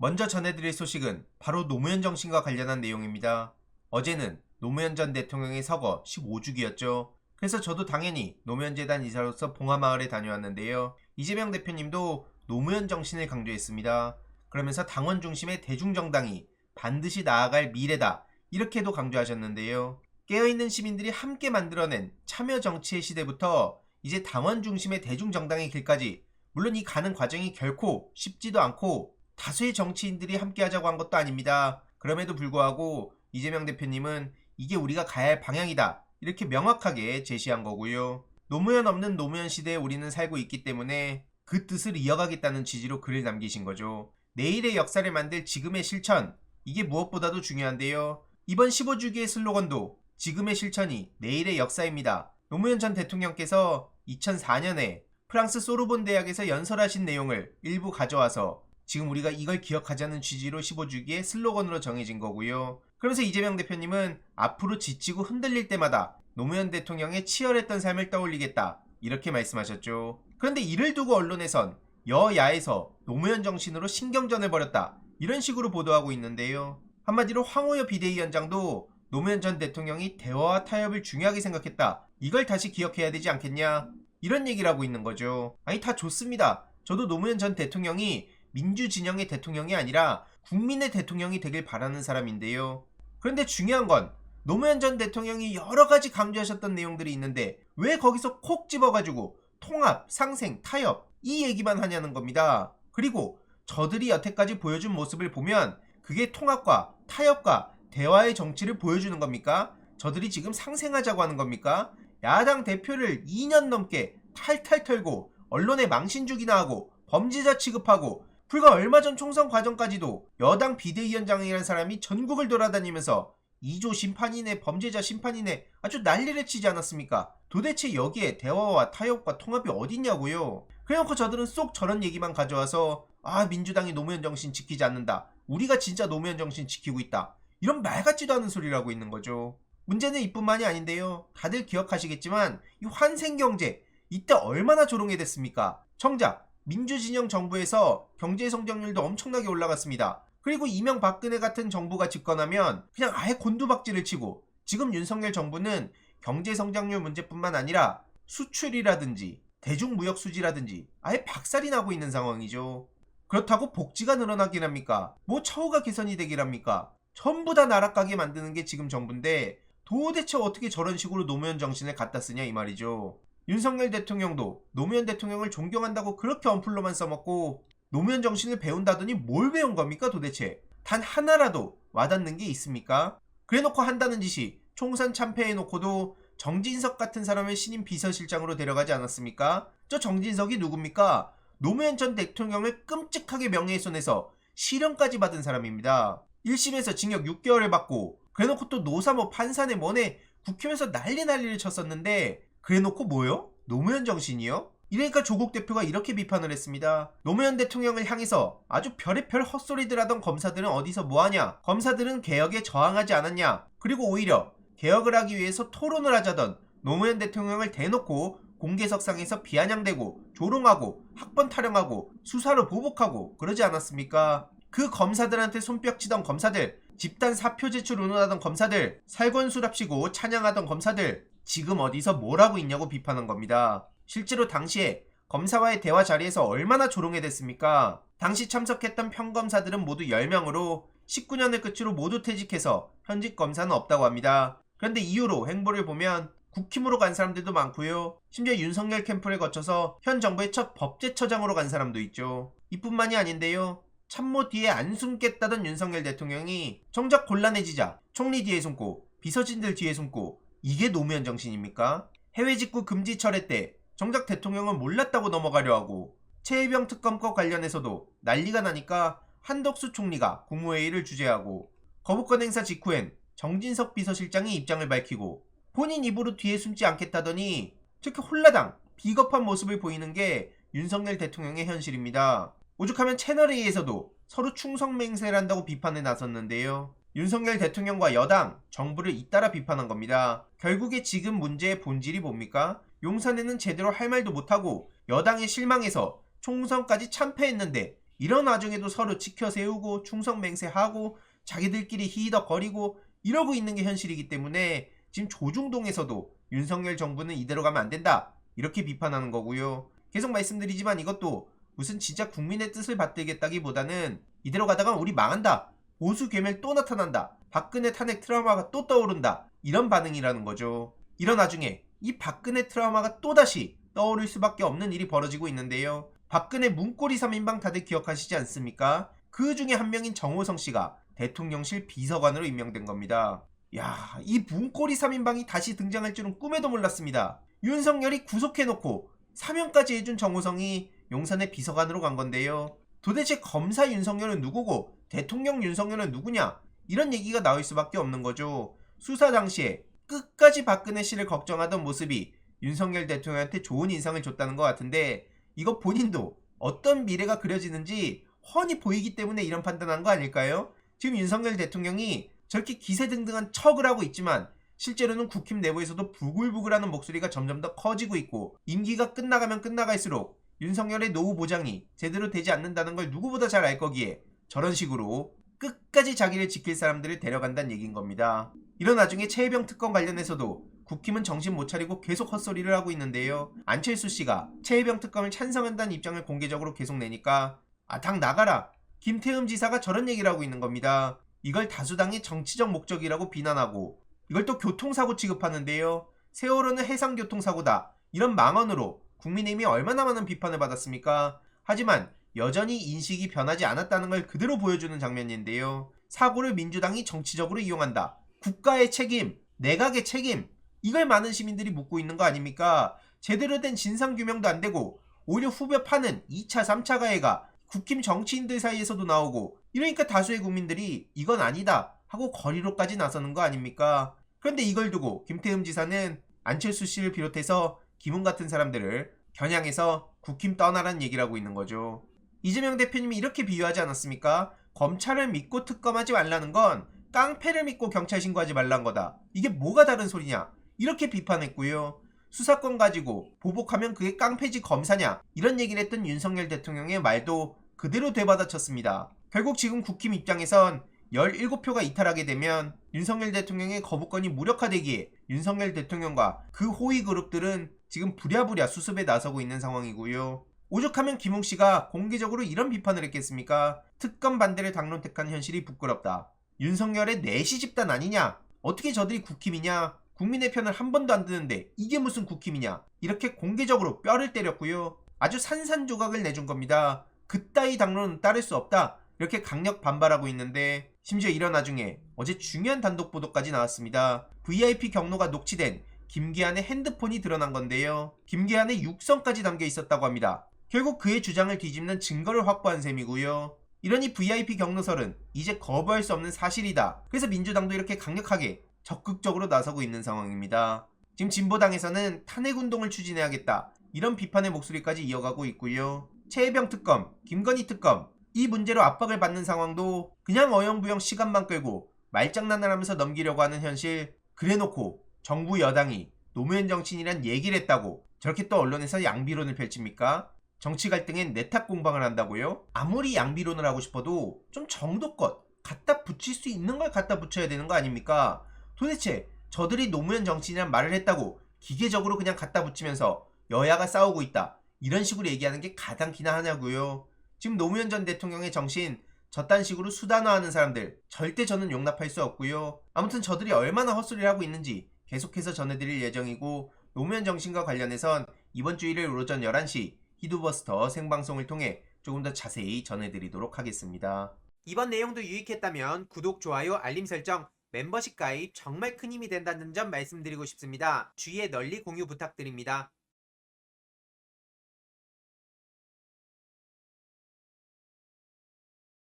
먼저 전해드릴 소식은 바로 노무현 정신과 관련한 내용입니다. 어제는 노무현 전 대통령의 서거 15주기였죠. 그래서 저도 당연히 노무현재단 이사로서 봉하마을에 다녀왔는데요. 이재명 대표님도 노무현 정신을 강조했습니다. 그러면서 당원 중심의 대중정당이 반드시 나아갈 미래다, 이렇게도 강조하셨는데요. 깨어있는 시민들이 함께 만들어낸 참여 정치의 시대부터 이제 당원 중심의 대중정당의 길까지, 물론 이 가는 과정이 결코 쉽지도 않고 다수의 정치인들이 함께 하자고 한 것도 아닙니다. 그럼에도 불구하고 이재명 대표님은 이게 우리가 가야 할 방향이다, 이렇게 명확하게 제시한 거고요. 노무현 없는 노무현 시대에 우리는 살고 있기 때문에 그 뜻을 이어가겠다는 취지로 글을 남기신 거죠. 내일의 역사를 만들 지금의 실천, 이게 무엇보다도 중요한데요. 이번 15주기의 슬로건도 지금의 실천이 내일의 역사입니다. 노무현 전 대통령께서 2004년에 프랑스 소르본 대학에서 연설하신 내용을 일부 가져와서 지금 우리가 이걸 기억하자는 취지로 15주기의 슬로건으로 정해진 거고요. 그러면서 이재명 대표님은 앞으로 지치고 흔들릴 때마다 노무현 대통령의 치열했던 삶을 떠올리겠다, 이렇게 말씀하셨죠. 그런데 이를 두고 언론에선 여야에서 노무현 정신으로 신경전을 벌였다, 이런 식으로 보도하고 있는데요. 한마디로 황호여 비대위원장도 노무현 전 대통령이 대화와 타협을 중요하게 생각했다, 이걸 다시 기억해야 되지 않겠냐, 이런 얘기를 하고 있는 거죠. 아니, 다 좋습니다. 저도 노무현 전 대통령이 민주진영의 대통령이 아니라 국민의 대통령이 되길 바라는 사람인데요. 그런데 중요한 건 노무현 전 대통령이 여러가지 강조하셨던 내용들이 있는데 왜 거기서 콕 집어가지고 통합, 상생, 타협, 이 얘기만 하냐는 겁니다. 그리고 저들이 여태까지 보여준 모습을 보면 그게 통합과 타협과 대화의 정치를 보여주는 겁니까? 저들이 지금 상생하자고 하는 겁니까? 야당 대표를 2년 넘게 탈탈 털고 언론에 망신주기나 하고 범죄자 취급하고, 불과 얼마 전 총선 과정까지도 여당 비대위원장이라는 사람이 전국을 돌아다니면서 2조 심판이네, 범죄자 심판이네, 아주 난리를 치지 않았습니까? 도대체 여기에 대화와 타협과 통합이 어딨냐고요. 그래놓고 저들은 쏙 저런 얘기만 가져와서 민주당이 노무현 정신 지키지 않는다, 우리가 진짜 노무현 정신 지키고 있다, 이런 말 같지도 않은 소리를 하고 있는 거죠. 문제는 이뿐만이 아닌데요. 다들 기억하시겠지만 이 환생경제, 이때 얼마나 조롱이 됐습니까? 정작 민주진영 정부에서 경제 성장률도 엄청나게 올라갔습니다. 그리고 이명박근혜 같은 정부가 집권하면 그냥 아예 곤두박질을 치고, 지금 윤석열 정부는 경제 성장률 문제뿐만 아니라 수출이라든지 대중무역 수지라든지 아예 박살이 나고 있는 상황이죠. 그렇다고 복지가 늘어나긴 합니까? 뭐 처우가 개선이 되긴 합니까? 전부 다 나락가게 만드는 게 지금 정부인데 도대체 어떻게 저런 식으로 노무현 정신을 갖다 쓰냐, 이 말이죠. 윤석열 대통령도 노무현 대통령을 존경한다고 그렇게 언플로만 써먹고 노무현 정신을 배운다더니 뭘 배운 겁니까 도대체? 단 하나라도 와닿는 게 있습니까? 그래놓고 한다는 짓이 총선 참패해놓고도 정진석 같은 사람을 신임 비서실장으로 데려가지 않았습니까? 저 정진석이 누굽니까? 노무현 전 대통령을 끔찍하게 명예훼손해서 실형까지 받은 사람입니다. 1심에서 징역 6개월을 받고, 그래놓고 또 노사모 판사네 뭐네 국회에서 난리를 쳤었는데, 그래놓고 뭐요? 노무현 정신이요? 이러니까 조국 대표가 이렇게 비판을 했습니다. 노무현 대통령을 향해서 아주 별의별 헛소리들 하던 검사들은 어디서 뭐하냐? 검사들은 개혁에 저항하지 않았냐? 그리고 오히려 개혁을 하기 위해서 토론을 하자던 노무현 대통령을 대놓고 공개석상에서 비아냥대고 조롱하고 학번 타령하고 수사로 보복하고 그러지 않았습니까? 그 검사들한테 손뼉치던 검사들, 집단 사표 제출 운운하던 검사들, 살권수랍시고 찬양하던 검사들, 지금 어디서 뭘 하고 있냐고 비판한 겁니다. 실제로 당시에 검사와의 대화 자리에서 얼마나 조롱해댔습니까? 당시 참석했던 평검사들은 모두 10명으로 19년을 끝으로 모두 퇴직해서 현직 검사는 없다고 합니다. 그런데 이후로 행보를 보면 국힘으로 간 사람들도 많고요. 심지어 윤석열 캠프를 거쳐서 현 정부의 첫 법제처장으로 간 사람도 있죠. 이뿐만이 아닌데요. 참모 뒤에 안 숨겠다던 윤석열 대통령이 정작 곤란해지자 총리 뒤에 숨고 비서진들 뒤에 숨고, 이게 노무현 정신입니까? 해외 직구 금지 철회 때 정작 대통령은 몰랐다고 넘어가려 하고, 최혜병 특검과 관련해서도 난리가 나니까 한덕수 총리가 국무회의를 주재하고, 거부권 행사 직후엔 정진석 비서실장이 입장을 밝히고 본인 입으로 뒤에 숨지 않겠다더니 저렇게 홀라당 비겁한 모습을 보이는 게 윤석열 대통령의 현실입니다. 오죽하면 채널A에서도 서로 충성맹세를 한다고 비판에 나섰는데요. 윤석열 대통령과 여당, 정부를 잇따라 비판한 겁니다. 결국에 지금 문제의 본질이 뭡니까? 용산에는 제대로 할 말도 못하고 여당에 실망해서 총선까지 참패했는데 이런 와중에도 서로 치켜 세우고 충성맹세하고 자기들끼리 히히덕거리고 이러고 있는 게 현실이기 때문에 지금 조중동에서도 윤석열 정부는 이대로 가면 안 된다 이렇게 비판하는 거고요. 계속 말씀드리지만 이것도 무슨 진짜 국민의 뜻을 받들겠다기보다는 이대로 가다가 우리 망한다, 보수 괴멸 또 나타난다, 박근혜 탄핵 트라우마가 또 떠오른다 이런 반응이라는 거죠. 이런 와중에 이 박근혜 트라우마가 또다시 떠오를 수밖에 없는 일이 벌어지고 있는데요. 박근혜 문고리 3인방 다들 기억하시지 않습니까? 그 중에 한 명인 정호성 씨가 대통령실 비서관으로 임명된 겁니다. 야, 이 문고리 3인방이 다시 등장할 줄은 꿈에도 몰랐습니다. 윤석열이 구속해놓고 사면까지 해준 정호성이 용산의 비서관으로 간 건데요. 도대체 검사 윤석열은 누구고 대통령 윤석열은 누구냐? 이런 얘기가 나올 수밖에 없는 거죠. 수사 당시에 끝까지 박근혜 씨를 걱정하던 모습이 윤석열 대통령한테 좋은 인상을 줬다는 것 같은데 이거 본인도 어떤 미래가 그려지는지 훤히 보이기 때문에 이런 판단한 거 아닐까요? 지금 윤석열 대통령이 저렇게 기세등등한 척을 하고 있지만 실제로는 국힘 내부에서도 부글부글하는 목소리가 점점 더 커지고 있고 임기가 끝나가면 끝나갈수록 윤석열의 노후 보장이 제대로 되지 않는다는 걸 누구보다 잘 알 거기에 저런 식으로 끝까지 자기를 지킬 사람들을 데려간다는 얘기인 겁니다. 이런 와중에 최혜병 특검 관련해서도 국힘은 정신 못 차리고 계속 헛소리를 하고 있는데요. 안철수 씨가 최혜병 특검을 찬성한다는 입장을 공개적으로 계속 내니까 당 나가라, 김태흠 지사가 저런 얘기를 하고 있는 겁니다. 이걸 다수당의 정치적 목적이라고 비난하고 이걸 또 교통사고 취급하는데요. 세월호는 해상교통사고다 이런 망언으로 국민의힘이 얼마나 많은 비판을 받았습니까? 하지만 여전히 인식이 변하지 않았다는 걸 그대로 보여주는 장면인데요. 사고를 민주당이 정치적으로 이용한다, 국가의 책임, 내각의 책임, 이걸 많은 시민들이 묻고 있는 거 아닙니까? 제대로 된 진상규명도 안 되고 오히려 후벼 파는 2차 3차 가해가 국힘 정치인들 사이에서도 나오고 이러니까 다수의 국민들이 이건 아니다 하고 거리로까지 나서는 거 아닙니까? 그런데 이걸 두고 김태흠 지사는 안철수 씨를 비롯해서 김웅 같은 사람들을 겨냥해서 국힘 떠나라는 얘기를 하고 있는 거죠. 이재명 대표님이 이렇게 비유하지 않았습니까? 검찰을 믿고 특검하지 말라는 건 깡패를 믿고 경찰 신고하지 말란 거다. 이게 뭐가 다른 소리냐? 이렇게 비판했고요. 수사권 가지고 보복하면 그게 깡패지 검사냐? 이런 얘기를 했던 윤석열 대통령의 말도 그대로 되받아쳤습니다. 결국 지금 국힘 입장에선 17표가 이탈하게 되면 윤석열 대통령의 거부권이 무력화되기에 윤석열 대통령과 그 호위 그룹들은 지금 부랴부랴 수습에 나서고 있는 상황이고요. 오죽하면 김웅 씨가 공개적으로 이런 비판을 했겠습니까? 특검 반대를 당론택한 현실이 부끄럽다. 윤석열의 내시 집단 아니냐? 어떻게 저들이 국힘이냐? 국민의 편을 한 번도 안 드는데 이게 무슨 국힘이냐? 이렇게 공개적으로 뼈를 때렸고요. 아주 산산조각을 내준 겁니다. 그따위 당론은 따를 수 없다. 이렇게 강력 반발하고 있는데 심지어 이런 와중에 어제 중요한 단독 보도까지 나왔습니다. VIP 경로가 녹취된 김기한의 핸드폰이 드러난 건데요. 김기한의 육성까지 담겨 있었다고 합니다. 결국 그의 주장을 뒤집는 증거를 확보한 셈이고요. 이러니 VIP 경로설은 이제 거부할 수 없는 사실이다. 그래서 민주당도 이렇게 강력하게 적극적으로 나서고 있는 상황입니다. 지금 진보당에서는 탄핵운동을 추진해야겠다, 이런 비판의 목소리까지 이어가고 있고요. 최혜병 특검, 김건희 특검, 이 문제로 압박을 받는 상황도 그냥 어영부영 시간만 끌고 말장난을 하면서 넘기려고 하는 현실, 그래놓고 정부 여당이 노무현 정치인이란 얘기를 했다고 저렇게 또 언론에서 양비론을 펼칩니까? 정치 갈등엔 내탁 공방을 한다고요? 아무리 양비론을 하고 싶어도 좀 정도껏 갖다 붙일 수 있는 걸 갖다 붙여야 되는 거 아닙니까? 도대체 저들이 노무현 정치인이란 말을 했다고 기계적으로 그냥 갖다 붙이면서 여야가 싸우고 있다, 이런 식으로 얘기하는 게 가당키나 하냐고요. 지금 노무현 전 대통령의 정신 저딴 식으로 수단화하는 사람들 절대 저는 용납할 수 없고요. 아무튼 저들이 얼마나 헛소리를 하고 있는지 계속해서 전해드릴 예정이고, 노무현 정신과 관련해선 이번 주 일요일 오전 11시 히두버스터 생방송을 통해 조금 더 자세히 전해드리도록 하겠습니다. 이번 내용도 유익했다면 구독, 좋아요, 알림 설정, 멤버십 가입 정말 큰 힘이 된다는 점 말씀드리고 싶습니다. 주위에 널리 공유 부탁드립니다.